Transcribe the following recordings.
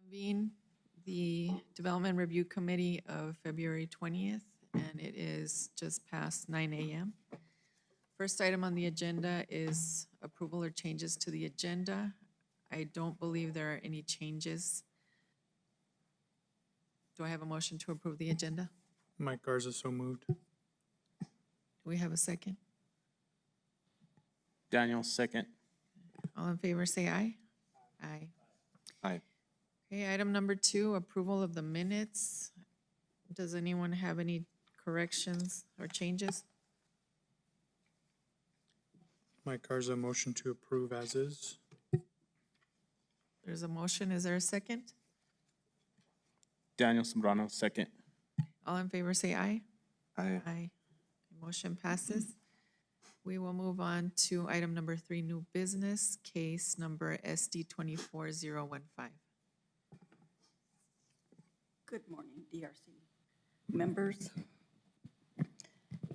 Convene the Development Review Committee of February 20th, and it is just past 9 a.m. First item on the agenda is approval or changes to the agenda. I don't believe there are any changes. Do I have a motion to approve the agenda? Mike Garza, so moved. Do we have a second? Daniel, second. All in favor, say aye. Aye. Aye. Okay, item number 2, approval of the minutes. Does anyone have any corrections or changes? Mike Garza, motion to approve as is. There's a motion. Is there a second? Daniel Zambrano, second. All in favor, say aye. Aye. Aye. Motion passes. We will move on to item number 3, new business, case number SD 24015. Good morning, DRC members.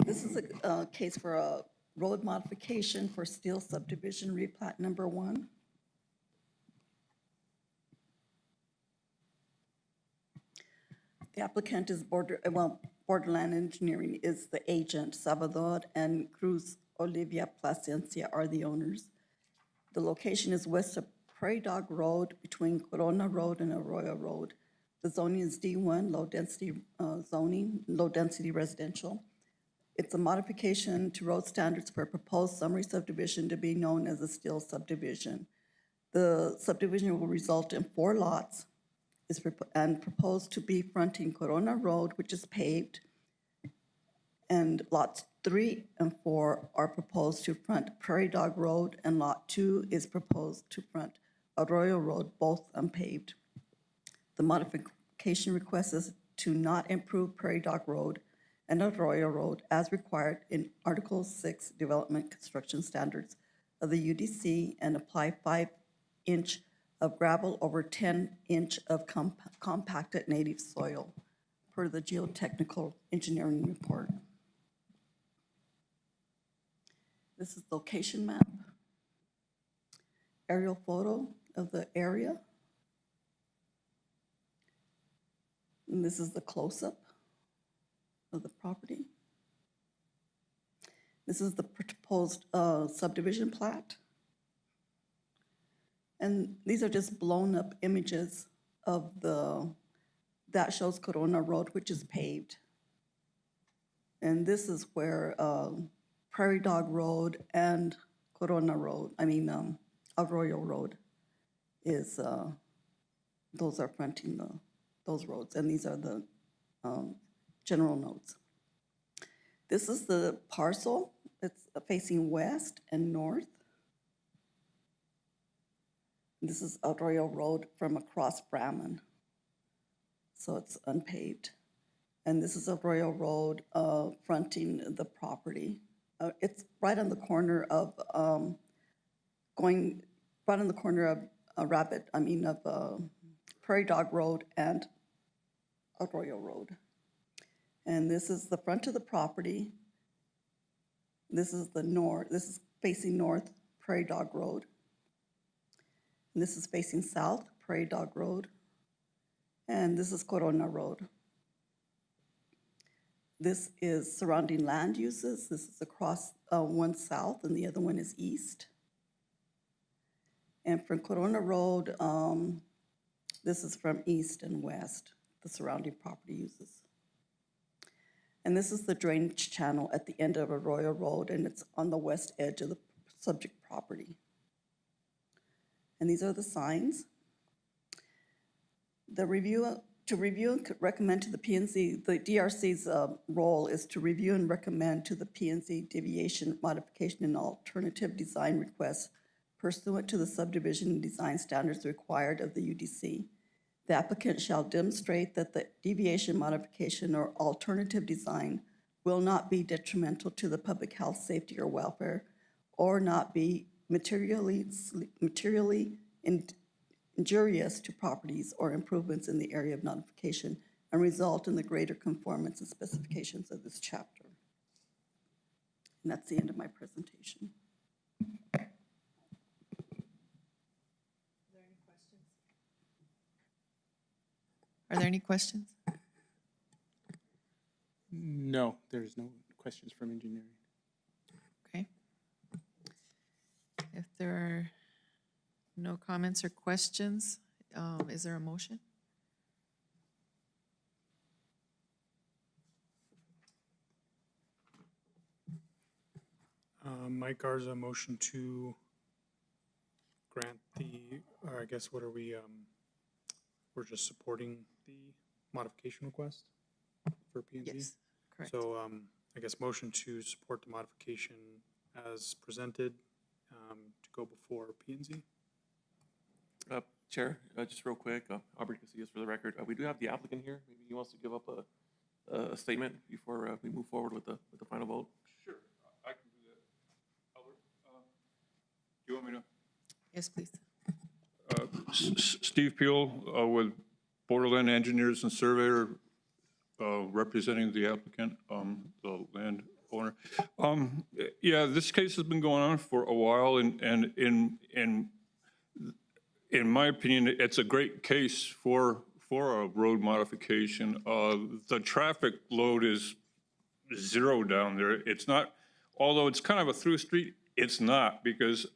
This is a case for a road modification for Steel Subdivision Replat Number 1. The applicant is Borderland Engineering is the agent. Salvador and Cruz Olivia Plasencia are the owners. The location is west of Prairie Dog Road between Corona Road and Arroyo Road. The zoning is D1, low-density zoning, low-density residential. It's a modification to road standards for a proposed summary subdivision to be known as a Steel subdivision. The subdivision will result in 4 lots and proposed to be fronting Corona Road, which is paved, and lots 3 and 4 are proposed to front Prairie Dog Road, and lot 2 is proposed to front Arroyo Road, both unpaved. The modification request is to not improve Prairie Dog Road and Arroyo Road as required in Article 6 Development Construction Standards of the UDC and apply 5-inch of gravel over 10-inch of compacted native soil per the geotechnical engineering report. This is location map, aerial photo of the area. And this is the close-up of the property. This is the proposed subdivision plat. And these are just blown-up images of that shows Corona Road, which is paved. And this is where Prairie Dog Road and Corona Road, Arroyo Road is, those are fronting those roads, and these are the general notes. This is the parcel. It's facing west and north. This is Arroyo Road from across Braman, so it's unpaved. And this is Arroyo Road fronting the property. It's right on the corner of Prairie Dog Road and Arroyo Road. And this is the front of the property. This is the north. This is facing north, Prairie Dog Road. And this is facing south, Prairie Dog Road. And this is Corona Road. This is surrounding land uses. This is across one south and the other one is east. And from Corona Road, this is from east and west, the surrounding property uses. And this is the drainage channel at the end of Arroyo Road, and it's on the west edge of the subject property. And these are the signs. To review and recommend to the PNC, the DRC's role is to review and recommend to the PNC deviation, modification, and alternative design requests pursuant to the subdivision and design standards required of the UDC. The applicant shall demonstrate that the deviation, modification, or alternative design will not be detrimental to the public health, safety, or welfare, or not be materially injurious to properties or improvements in the area of notification and result in the greater conformance and specifications of this chapter. And that's the end of my presentation. Are there any questions? No, there's no questions from engineering. Okay. If there are no comments or questions, is there a motion? Mike Garza, motion to grant the, or I guess what are we, we're just supporting the modification request for P and Z? Yes, correct. So, I guess motion to support the modification as presented, to go before P and Z. Chair, just real quick, Aubrey Casillas for the record. We do have the applicant here. Maybe he wants to give up a statement before we move forward with the final vote. Sure, I can do that. Albert, do you want me to? Yes, please. Steve Peel with Borderland Engineers and Surveyor, representing the applicant, the landowner. Yeah, this case has been going on for a while, and in my opinion, it's a great case for a road modification. The traffic load is zero down there. It's not, although it's kind of a through street, it's not, because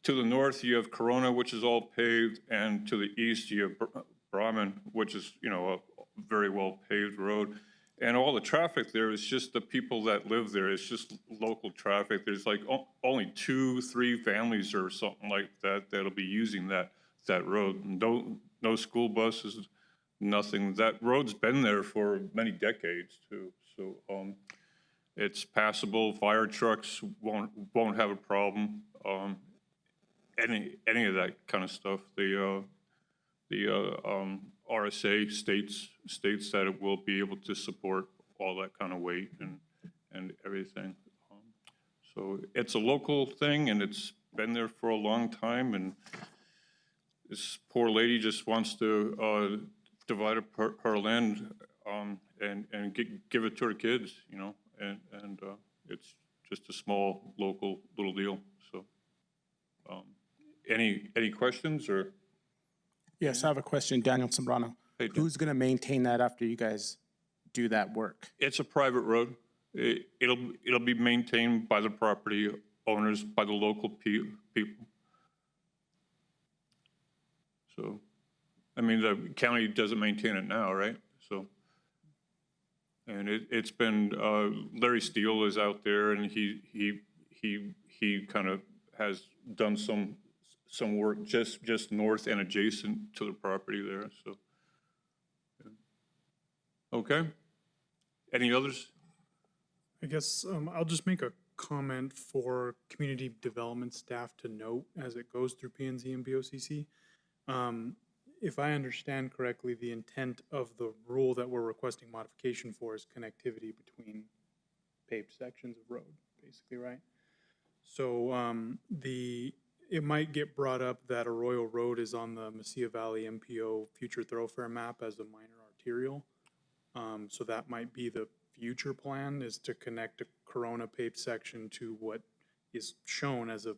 to the north you have Corona, which is all paved, and to the east you have Brahman, which is, you know, a very well paved road. And all the traffic there is just the people that live there. It's just local traffic. There's like only 2-3 families or something like that that'll be using that road. No school buses, nothing. That road's been there for many decades too. So it's passable. Fire trucks won't have a problem. Any of that kind of stuff. The RSA states that it will be able to support all that kind of weight and everything. So it's a local thing, and it's been there for a long time, and this poor lady just wants to divide up her land and give it to her kids, you know, and it's just a small local little deal. So any questions or? Yes, I have a question, Daniel Zambrano. Hey, Dan. Who's going to maintain that after you guys do that work? It's a private road. It'll be maintained by the property owners, by the local people. So, I mean, the county doesn't maintain it now, right? So, and it's been, Larry Steele is out there, and he kind of has done some work just north and adjacent to the property there, so. Yeah. Okay. Any others? I guess I'll just make a comment for community development staff to note as it goes through P and Z and BOCC. If I understand correctly, the intent of the rule that we're requesting modification for is connectivity between paved sections of road, basically, right? So it might get brought up that Arroyo Road is on the Mesilla Valley MPO future thoroughfare map as a minor arterial. So that might be the future plan, is to connect a Corona paved section to what is shown as an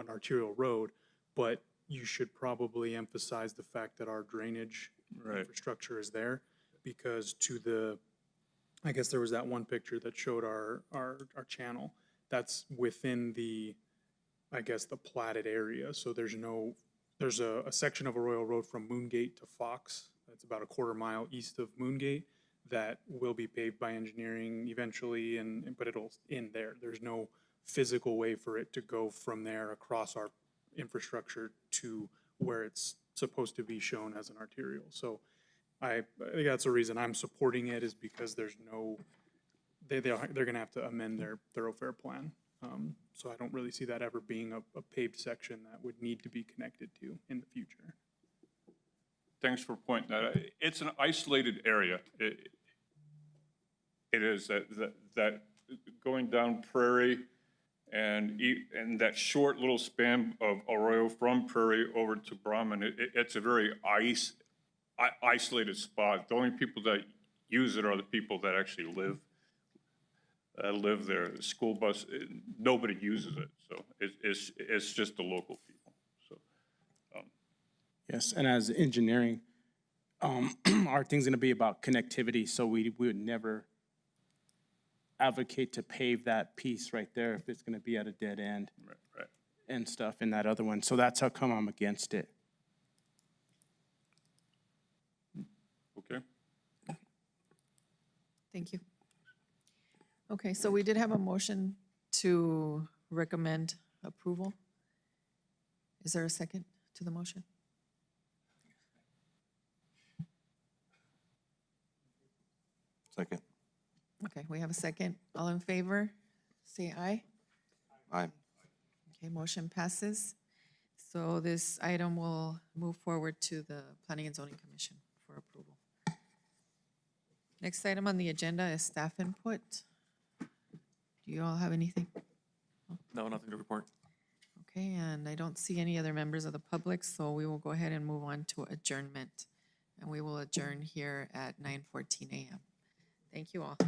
arterial road. But you should probably emphasize the fact that our drainage infrastructure is there, because I guess there was that one picture that showed our channel. That's within I guess the platted area. So there's a section of Arroyo Road from Moongate to Fox. That's about a quarter mile east of Moongate that will be paved by engineering eventually, but it'll end there. There's no physical way for it to go from there across our infrastructure to where it's supposed to be shown as an arterial. So I think that's the reason I'm supporting it, is because there's they're gonna have to amend their thoroughfare plan. So I don't really see that ever being a paved section that would need to be connected to in the future. Thanks for pointing that out. It's an isolated area. It is that going down Prairie and that short little span of Arroyo from Prairie over to Brahman, it's a very isolated spot. The only people that use it are the people that actually live there. The school bus, nobody uses it, so it's just the local people. So, Yes, and as engineering, our thing's gonna be about connectivity, so we would never advocate to pave that piece right there if it's gonna be at a dead end Right. and stuff in that other one. So that's how come I'm against it. Okay. Thank you. Okay, so we did have a motion to recommend approval. Is there a second to the motion? Second. Okay, we have a second. All in favor, say aye. Aye. Okay, motion passes. So this item will move forward to the Planning and Zoning Commission for approval. Next item on the agenda is staff input. Do you all have anything? No, nothing to report. Okay, and I don't see any other members of the public, so we will go ahead and move on to adjournment. And we will adjourn here at 9:14 a.m. Thank you all.